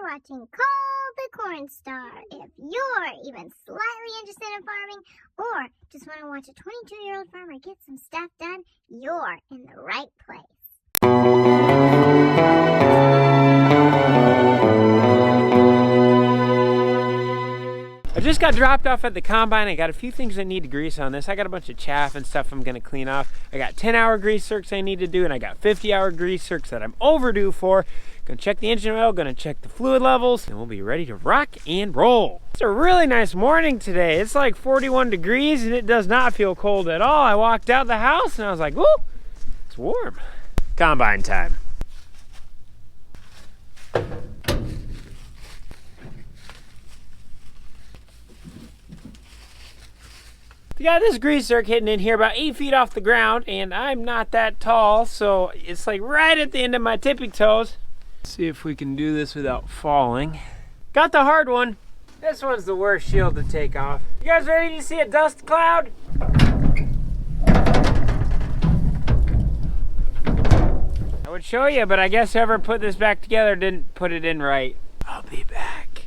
watching Call the Cornstar. If you're even slightly interested in farming or just want to watch a 22-year-old farmer get some stuff done, you're in the right place. I just got dropped off at the combine. I got a few things I need to grease on this. I got a bunch of chaff and stuff I'm gonna clean off. I got 10-hour grease circs I need to do, and I got 50-hour grease circs that I'm overdue for. Gonna check the engine oil, gonna check the fluid levels, and we'll be ready to rock and roll. It's a really nice morning today. It's like 41 degrees and it does not feel cold at all. I walked out the house and I was like, whoop, it's warm. Combine time. We got this grease circ hitting in here about 8 feet off the ground, and I'm not that tall, so it's like right at the end of my tippy toes. Let's see if we can do this without falling. Got the hard one. This one's the worst shield to take off. You guys ready to see a dust cloud? I would show you, but I guess whoever put this back together didn't put it in right. I'll be back.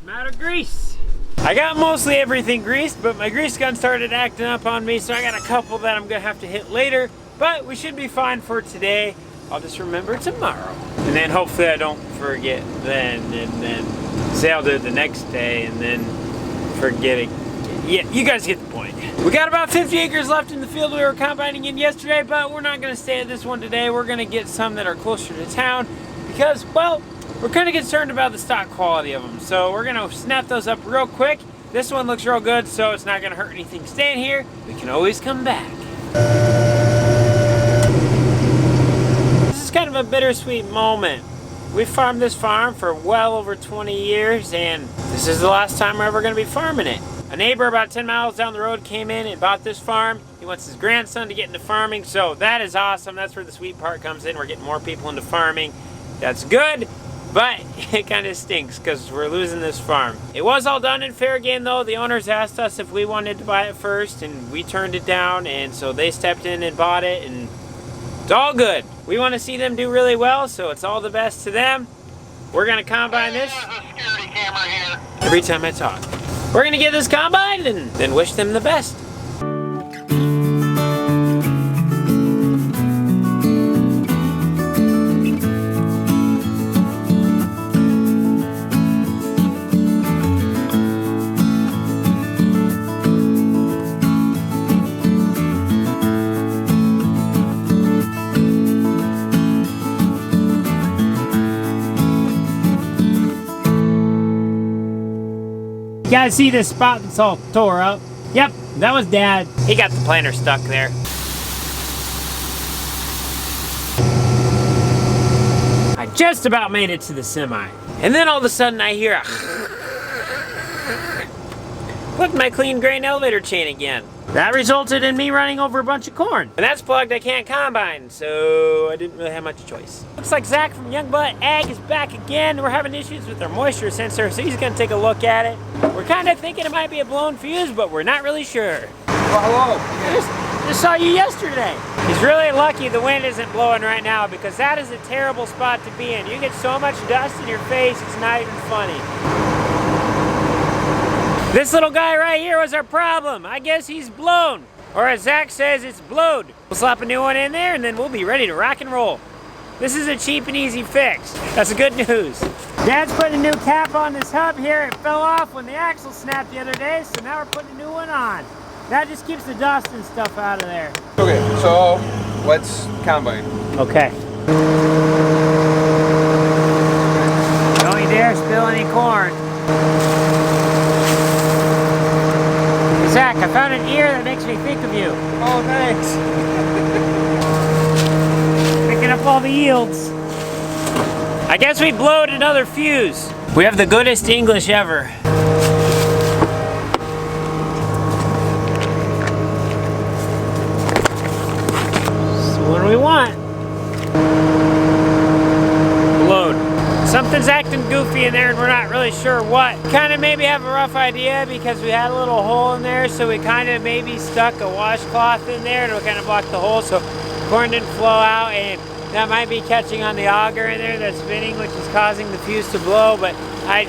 I'm out of grease. I got mostly everything greased, but my grease gun started acting up on me, so I got a couple that I'm gonna have to hit later, but we should be fine for today. I'll just remember tomorrow. And then hopefully I don't forget then, and then say I'll do it the next day and then forget it. Yeah, you guys get the point. We got about 50 acres left in the field we were combining in yesterday, but we're not gonna stay at this one today. We're gonna get some that are closer to town because, well, we're kind of concerned about the stock quality of them. So we're gonna snap those up real quick. This one looks real good, so it's not gonna hurt anything staying here. We can always come back. This is kind of a bittersweet moment. We farmed this farm for well over 20 years, and this is the last time we're ever gonna be farming it. A neighbor about 10 miles down the road came in and bought this farm. He wants his grandson to get into farming, so that is awesome. That's where the sweet part comes in. We're getting more people into farming. That's good. But it kind of stinks because we're losing this farm. It was all done in fair game though. The owners asked us if we wanted to buy it first and we turned it down, and so they stepped in and bought it, and it's all good. We want to see them do really well, so it's all the best to them. We're gonna combine this. There's a security camera here. Every time I talk. We're gonna get this combined and then wish them the best. You guys see this spot that's all tore up? Yep, that was Dad. He got the planter stuck there. I just about made it to the semi. And then all of a sudden I hear a look, my clean grain elevator chain again. That resulted in me running over a bunch of corn. And that's plugged, I can't combine, so I didn't really have much choice. Looks like Zach from Youngblut Ag is back again. We're having issues with our moisture sensor, so he's gonna take a look at it. We're kind of thinking it might be a blown fuse, but we're not really sure. Well, hello. Just saw you yesterday. He's really lucky the wind isn't blowing right now, because that is a terrible spot to be in. You get so much dust in your face, it's not even funny. This little guy right here was our problem. I guess he's blown. Or as Zach says, it's blowed. We'll slap a new one in there and then we'll be ready to rock and roll. This is a cheap and easy fix. That's the good news. Dad's putting a new cap on this hub here. It fell off when the axle snapped the other day, so now we're putting a new one on. That just keeps the dust and stuff out of there. Okay, so let's combine. Okay. Don't you dare spill any corn. Zach, I found an ear that makes me think of you. Oh, thanks. Picking up all the yields. I guess we blowed another fuse. We have the goodest English ever. So what do we want? Blowed. Something's acting goofy in there and we're not really sure what. Kind of maybe have a rough idea because we had a little hole in there, so we kind of maybe stuck a washcloth in there to kind of block the hole so corn didn't flow out, and that might be catching on the auger in there that's spinning, which is causing the fuse to blow, but I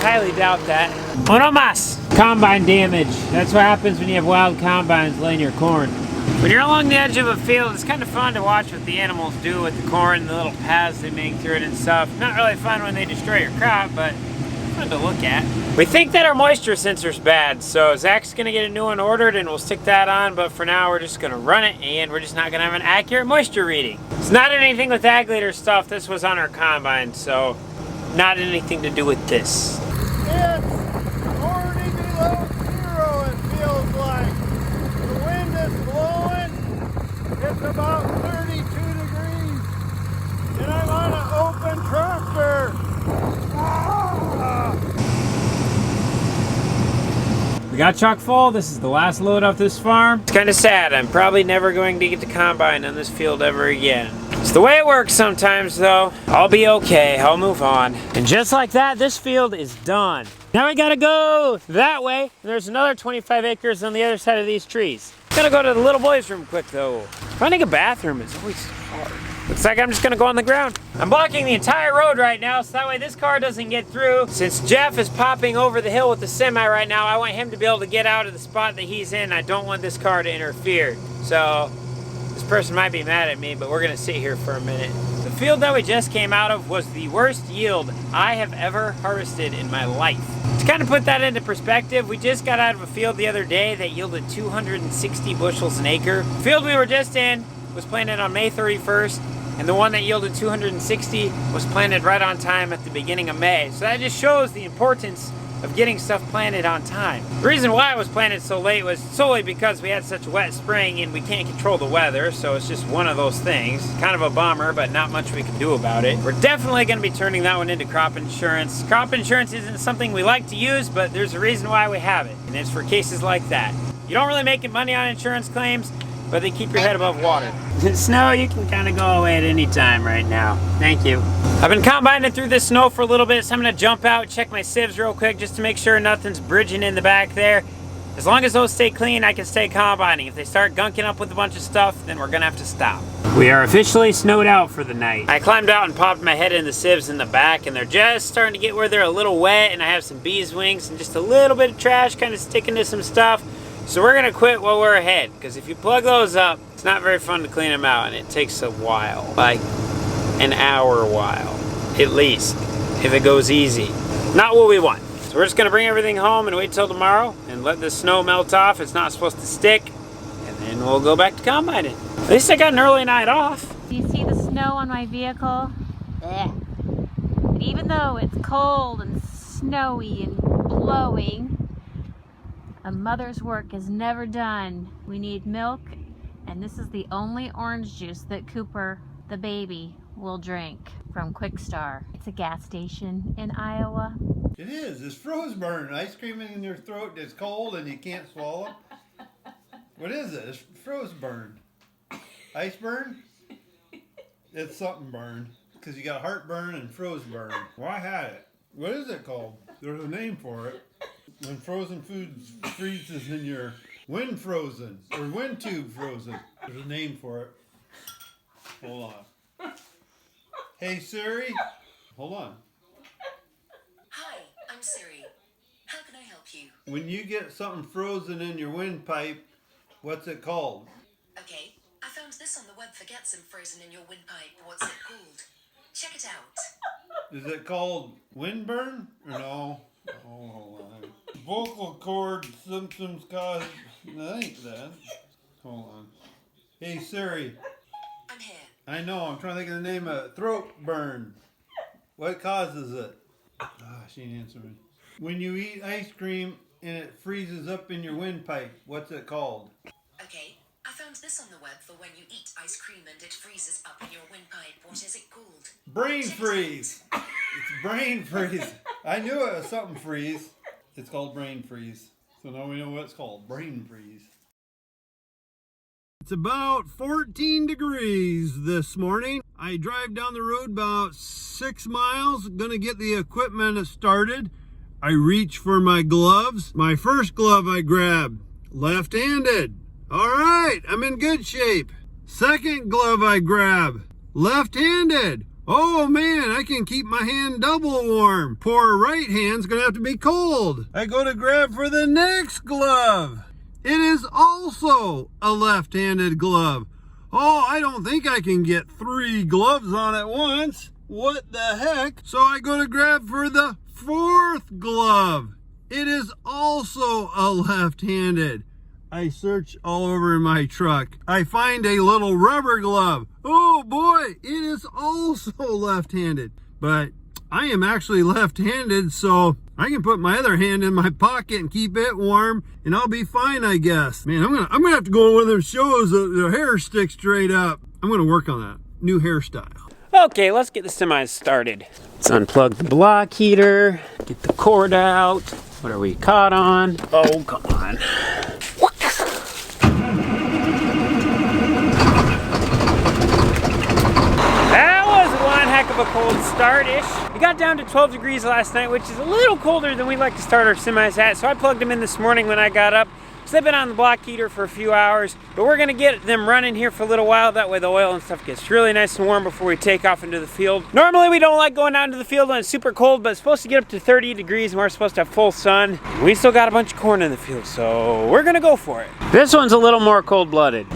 highly doubt that. Uno mas! Combine damage. That's what happens when you have wild combines laying your corn. When you're along the edge of a field, it's kind of fun to watch what the animals do with the corn, the little paths they make through it and stuff. Not really fun when they destroy your crop, but fun to look at. We think that our moisture sensor's bad, so Zach's gonna get a new one ordered and we'll stick that on, but for now we're just gonna run it and we're just not gonna have an accurate moisture reading. It's not anything with AgLeader stuff. This was on our combine, so not anything to do with this. It's already below zero, it feels like. The wind is blowing. It's about 32 degrees. And I'm on an open tractor. We got chock full. This is the last load off this farm. It's kind of sad. I'm probably never going to get to combine on this field ever again. It's the way it works sometimes though. I'll be okay. I'll move on. And just like that, this field is done. Now we gotta go that way. There's another 25 acres on the other side of these trees. Gotta go to the little boys' room quick though. Finding a bathroom is always hard. Looks like I'm just gonna go on the ground. I'm blocking the entire road right now, so that way this car doesn't get through. Since Jeff is popping over the hill with the semi right now, I want him to be able to get out of the spot that he's in. I don't want this car to interfere. So, this person might be mad at me, but we're gonna sit here for a minute. The field that we just came out of was the worst yield I have ever harvested in my life. To kind of put that into perspective, we just got out of a field the other day that yielded 260 bushels an acre. The field we were just in was planted on May 31st, and the one that yielded 260 was planted right on time at the beginning of May. So that just shows the importance of getting stuff planted on time. The reason why it was planted so late was solely because we had such a wet spring and we can't control the weather, so it's just one of those things. Kind of a bummer, but not much we can do about it. We're definitely going to be turning that one into crop insurance. Crop insurance isn't something we like to use, but there's a reason why we have it, and it's for cases like that. You don't really make money on insurance claims, but they keep your head above water. Snow, you can kind of go away at any time right now. Thank you. I've been combining through this snow for a little bit, so I'm gonna jump out, check my sieves real quick just to make sure nothing's bridging in the back there. As long as those stay clean, I can stay combining. If they start gunking up with a bunch of stuff, then we're gonna have to stop. We are officially snowed out for the night. I climbed out and popped my head in the sieves in the back, and they're just starting to get where they're a little wet, and I have some bees wings and just a little bit of trash kind of sticking to some stuff. So we're gonna quit while we're ahead, because if you plug those up, it's not very fun to clean them out, and it takes a while, like an hour while, at least, if it goes easy. Not what we want. So we're just gonna bring everything home and wait till tomorrow and let the snow melt off. It's not supposed to stick, and then we'll go back to combining. At least I got an early night off. Do you see the snow on my vehicle? And even though it's cold and snowy and blowing, a mother's work is never done. We need milk, and this is the only orange juice that Cooper, the baby, will drink from Cornstar. It's a gas station in Iowa. It is. It's froze burn. Ice cream in your throat that's cold and you can't swallow. What is it? It's froze burn. Ice burn? It's something burn. Because you got heartburn and froze burn. Well, I had it. What is it called? There's a name for it. When frozen food freezes in your wind frozen, or wind tube frozen. There's a name for it. Hold on. Hey Siri. Hold on. Hi, I'm Siri. How can I help you? When you get something frozen in your windpipe, what's it called? Okay, I found this on the web for get some frozen in your windpipe. What's it called? Check it out. Is it called windburn? Or no? Oh, hold on. Vocal cord symptoms cause... I think that. Hold on. Hey Siri. I'm here. I know, I'm trying to think of the name of it. Throat burn. What causes it? Ah, she ain't answering me. When you eat ice cream and it freezes up in your windpipe, what's it called? Okay, I found this on the web for when you eat ice cream and it freezes up in your windpipe. What is it called? Brain freeze. It's brain freeze. I knew it was something freeze. It's called brain freeze. So now we know what it's called. Brain freeze. It's about 14 degrees this morning. I drive down the road about 6 miles, gonna get the equipment started. I reach for my gloves. My first glove I grab, left-handed. All right, I'm in good shape. Second glove I grab, left-handed. Oh man, I can keep my hand double warm. Poor right hand's gonna have to be cold. I go to grab for the next glove. It is also a left-handed glove. Oh, I don't think I can get 3 gloves on at once. What the heck? So I go to grab for the 4th glove. It is also a left-handed. I search all over in my truck. I find a little rubber glove. Oh boy, it is also left-handed. But I am actually left-handed, so I can put my other hand in my pocket and keep it warm, and I'll be fine, I guess. Man, I'm gonna have to go on one of those shows that the hair sticks straight up. I'm gonna work on that new hairstyle. Okay, let's get the semis started. Let's unplug the block heater, get the cord out. What are we caught on? Oh, come on. That was one heck of a cold start-ish. We got down to 12 degrees last night, which is a little colder than we like to start our semis at, so I plugged them in this morning when I got up. So they've been on the block heater for a few hours, but we're gonna get them running here for a little while. That way the oil and stuff gets really nice and warm before we take off into the field. Normally we don't like going out into the field when it's super cold, but it's supposed to get up to 30 degrees and we're supposed to have full sun. We still got a bunch of corn in the field, so we're gonna go for it. This one's a little more cold-blooded.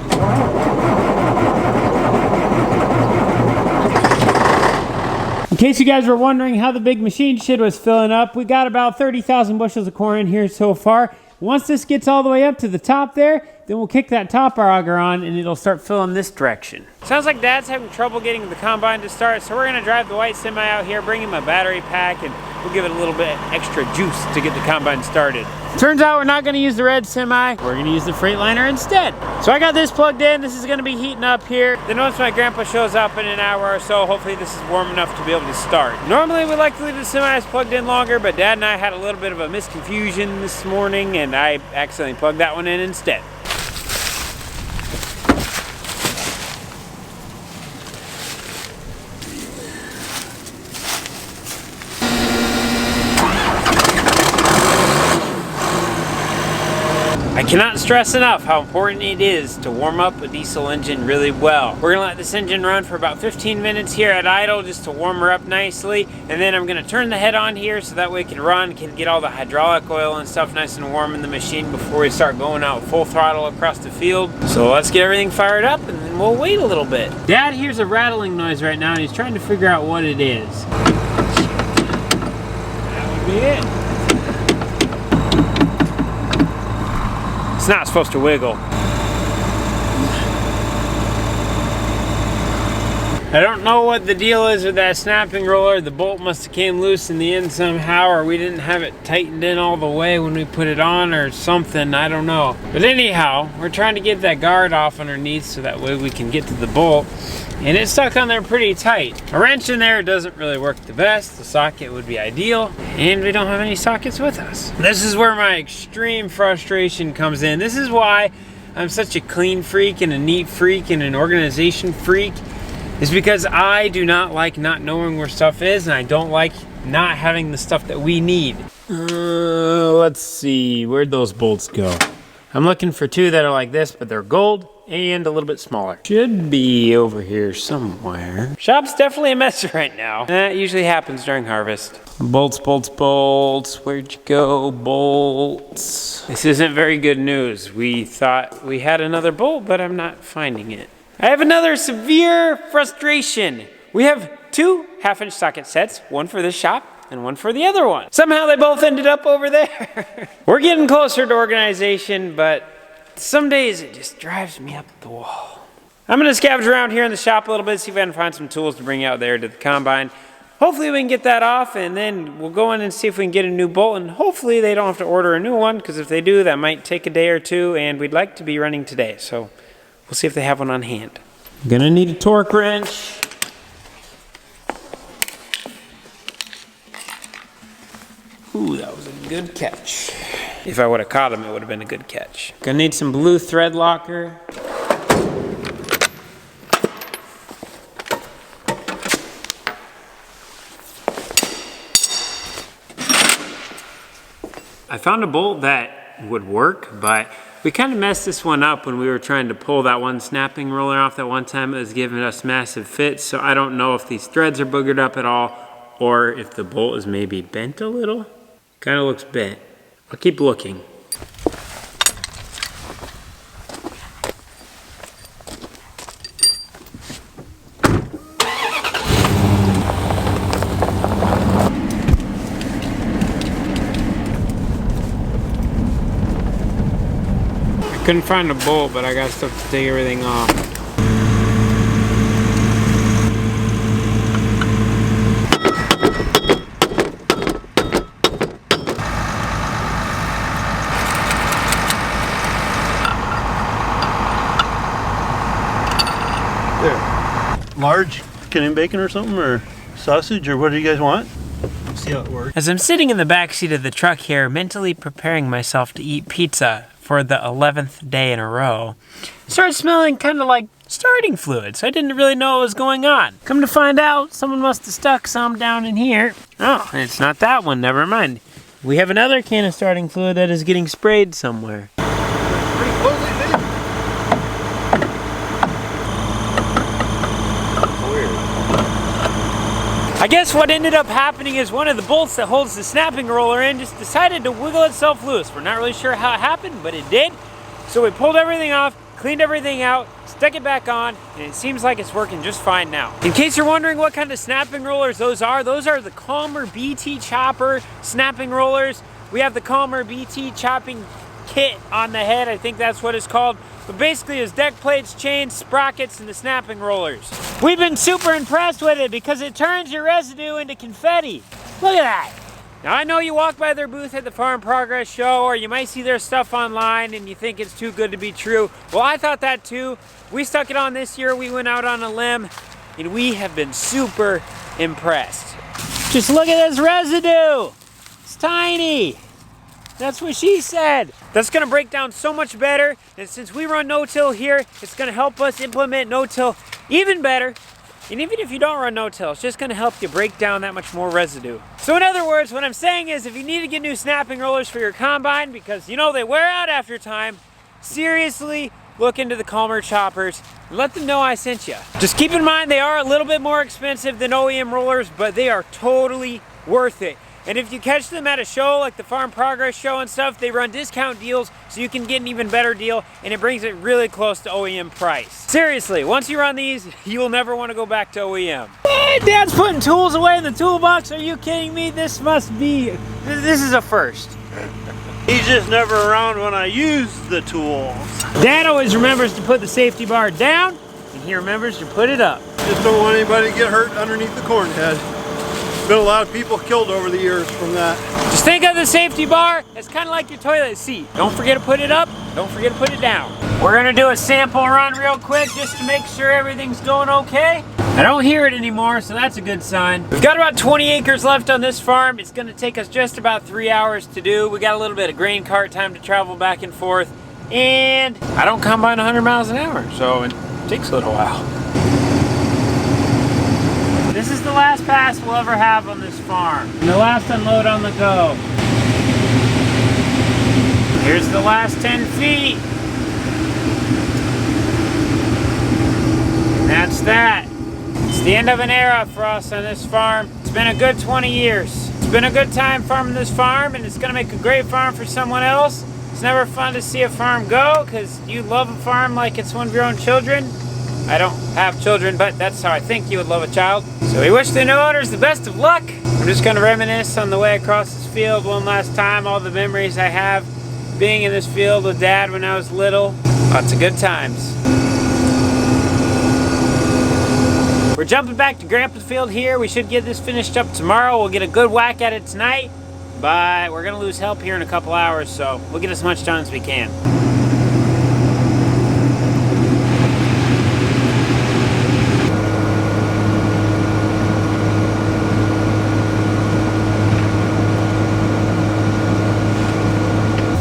In case you guys were wondering how the big machine shed was filling up, we got about 30,000 bushels of corn in here so far. Once this gets all the way up to the top there, then we'll kick that top auger on and it'll start filling this direction. Sounds like Dad's having trouble getting the combine to start, so we're gonna drive the white semi out here, bring him a battery pack, and we'll give it a little bit extra juice to get the combine started. Turns out we're not gonna use the red semi, we're gonna use the Freightliner instead. So I got this plugged in, this is gonna be heating up here. Then once my grandpa shows up in an hour or so, hopefully this is warm enough to be able to start. Normally we like to leave the semis plugged in longer, but Dad and I had a little bit of a misconfusion this morning and I accidentally plugged that one in instead. I cannot stress enough how important it is to warm up a diesel engine really well. We're gonna let this engine run for about 15 minutes here at idle just to warm her up nicely, and then I'm gonna turn the head on here so that way it can run, can get all the hydraulic oil and stuff nice and warm in the machine before we start going out full throttle across the field. So let's get everything fired up and then we'll wait a little bit. Dad hears a rattling noise right now and he's trying to figure out what it is. That would be it. It's not supposed to wiggle. I don't know what the deal is with that snapping roller. The bolt must have came loose in the end somehow, or we didn't have it tightened in all the way when we put it on or something, I don't know. But anyhow, we're trying to get that guard off underneath so that way we can get to the bolt. And it's stuck on there pretty tight. A wrench in there doesn't really work the best. The socket would be ideal, and we don't have any sockets with us. This is where my extreme frustration comes in. This is why I'm such a clean freak and a neat freak and an organization freak. Is because I do not like not knowing where stuff is, and I don't like not having the stuff that we need. Let's see, where'd those bolts go? I'm looking for two that are like this, but they're gold and a little bit smaller. Should be over here somewhere. Shop's definitely a mess right now. That usually happens during harvest. Bolts, bolts, bolts. Where'd you go, bolts? This isn't very good news. We thought we had another bolt, but I'm not finding it. I have another severe frustration. We have two half-inch socket sets, one for this shop and one for the other one. Somehow they both ended up over there. We're getting closer to organization, but some days it just drives me up the wall. I'm gonna scavenge around here in the shop a little bit, see if I can find some tools to bring out there to the combine. Hopefully we can get that off, and then we'll go in and see if we can get a new bolt, and hopefully they don't have to order a new one, because if they do, that might take a day or two, and we'd like to be running today, so we'll see if they have one on hand. I'm gonna need a torque wrench. Ooh, that was a good catch. If I would have caught him, it would have been a good catch. Gonna need some blue thread locker. I found a bolt that would work, but We kind of messed this one up when we were trying to pull that one snapping roller off that one time. It was giving us massive fits, so I don't know if these threads are boogered up at all or if the bolt is maybe bent a little. Kind of looks bent. I'll keep looking. Couldn't find a bolt, but I got stuff to take everything off. There. Large Canadian bacon or something, or sausage, or what do you guys want? See how it works. As I'm sitting in the back seat of the truck here, mentally preparing myself to eat pizza for the 11th day in a row, I started smelling kind of like starting fluid, so I didn't really know what was going on. Come to find out, someone must have stuck some down in here. Oh, it's not that one, never mind. We have another can of starting fluid that is getting sprayed somewhere. Pretty closely fitted. I guess what ended up happening is one of the bolts that holds the snapping roller in just decided to wiggle itself loose. We're not really sure how it happened, but it did. So we pulled everything off, cleaned everything out, stuck it back on, and it seems like it's working just fine now. In case you're wondering what kind of snapping rollers those are the Calmer BT Chopper snapping rollers. We have the Calmer BT chopping kit on the head, I think that's what it's called. But basically it's deck plates, chains, sprockets, and the snapping rollers. We've been super impressed with it because it turns your residue into confetti. Look at that. Now I know you walk by their booth at the Farm Progress Show, or you might see their stuff online and you think it's too good to be true. Well, I thought that too. We stuck it on this year, we went out on a limb, and we have been super impressed. Just look at this residue. It's tiny. That's what she said. That's gonna break down so much better, and since we run no-till here, it's gonna help us implement no-till even better. And even if you don't run no-till, it's just gonna help you break down that much more residue. So in other words, what I'm saying is if you need to get new snapping rollers for your combine, because you know they wear out after time, seriously look into the Calmer choppers and let them know I sent you. Just keep in mind they are a little bit more expensive than OEM rollers, but they are totally worth it. And if you catch them at a show like the Farm Progress Show and stuff, they run discount deals so you can get an even better deal, and it brings it really close to OEM price. Seriously, once you run these, you will never want to go back to OEM. Hey, Dad's putting tools away in the toolbox. Are you kidding me? This is a first. He's just never around when I use the tools. Dad always remembers to put the safety bar down, and he remembers to put it up. Just don't want anybody to get hurt underneath the corn head. Been a lot of people killed over the years from that. Just think of the safety bar as kind of like your toilet seat. Don't forget to put it up, don't forget to put it down. We're gonna do a sample run real quick just to make sure everything's going okay. I don't hear it anymore, so that's a good sign. We've got about 20 acres left on this farm. It's gonna take us just about 3 hours to do. We got a little bit of grain cart time to travel back and forth, and I don't combine 100 miles an hour, so it takes a little while. This is the last pass we'll ever have on this farm. And the last unload on the go. Here's the last 10 feet. And that's that. It's the end of an era for us on this farm. It's been a good 20 years. It's been a good time farming this farm, and it's gonna make a great farm for someone else. It's never fun to see a farm go, because you love a farm like it's one of your own children. I don't have children, but that's how I think you would love a child. So we wish the new owners the best of luck. I'm just gonna reminisce on the way across this field one last time, all the memories I have being in this field with Dad when I was little. Lots of good times. We're jumping back to Grandpa's field here. We should get this finished up tomorrow. We'll get a good whack at it tonight, but we're gonna lose help here in a couple hours, so we'll get as much done as we can.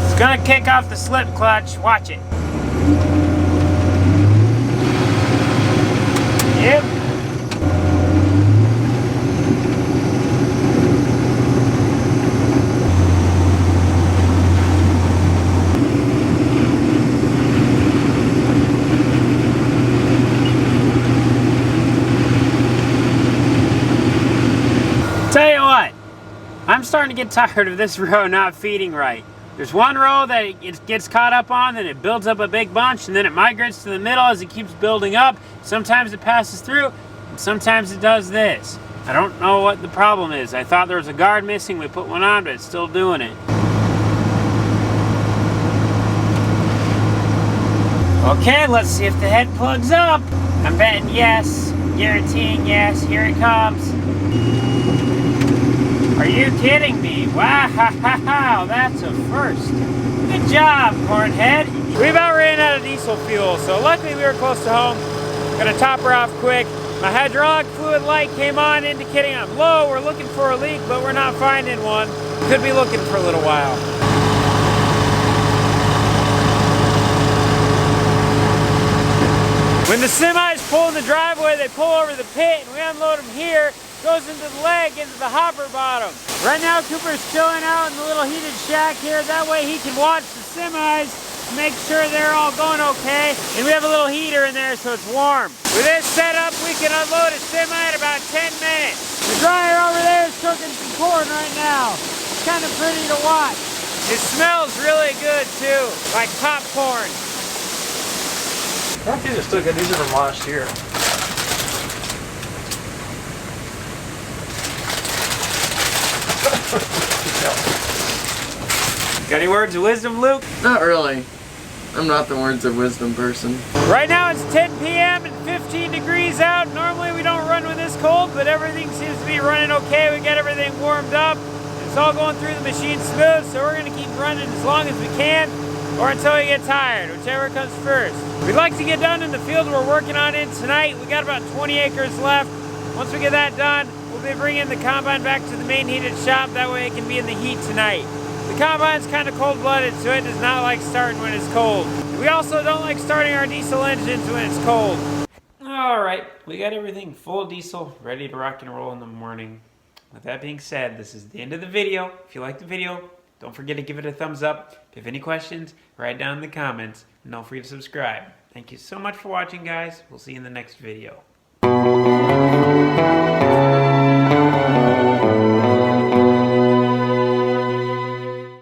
It's gonna kick off the slip clutch. Watch it. Yep. I'm starting to get tired of this row not feeding right. There's one row that it gets caught up on, then it builds up a big bunch, and then it migrates to the middle as it keeps building up. Sometimes it passes through, and sometimes it does this. I don't know what the problem is. I thought there was a guard missing. We put one on, but it's still doing it. Okay, let's see if the head plugs up. I'm betting yes, guaranteeing yes. Here it comes. Are you kidding me? Wow, that's a first. Good job, Cornhead. We about ran out of diesel fuel, so luckily we were close to home. Gonna top her off quick. My hydraulic fluid light came on, indicating I'm low. We're looking for a leak, but we're not finding one. Could be looking for a little while. When the semis pull in the driveway, they pull over the pit, and we unload them here. Goes into the leg, into the hopper bottom. Right now, Cooper's chilling out in the little heated shack here. That way he can watch the semis, make sure they're all going okay. And we have a little heater in there so it's warm. With this setup, we can unload a semi in about 10 minutes. The dryer over there is cooking some corn right now. It's kind of pretty to watch. It smells really good too, like popcorn. I think these are still good. These are from last year. Got any words of wisdom, Luke? Not really. I'm not the words of wisdom person. Right now it's 10 p.m. and 15 degrees out. Normally we don't run when this cold, but everything seems to be running okay. We got everything warmed up. It's all going through the machine smooth, so we're going to keep running as long as we can, or until we get tired, whichever comes first. We'd like to get done in the field we're working on it tonight. We got about 20 acres left. Once we get that done, we'll be bringing the combine back to the main heated shop. That way it can be in the heat tonight. The combine's kind of cold-blooded, so it does not like starting when it's cold. We also don't like starting our diesel engines when it's cold. Alright, we got everything full of diesel, ready to rock and roll in the morning. With that being said, this is the end of the video. If you liked the video, don't forget to give it a thumbs up. If you have any questions, write down in the comments, and don't forget to subscribe. Thank you so much for watching, guys. We'll see you in the next video.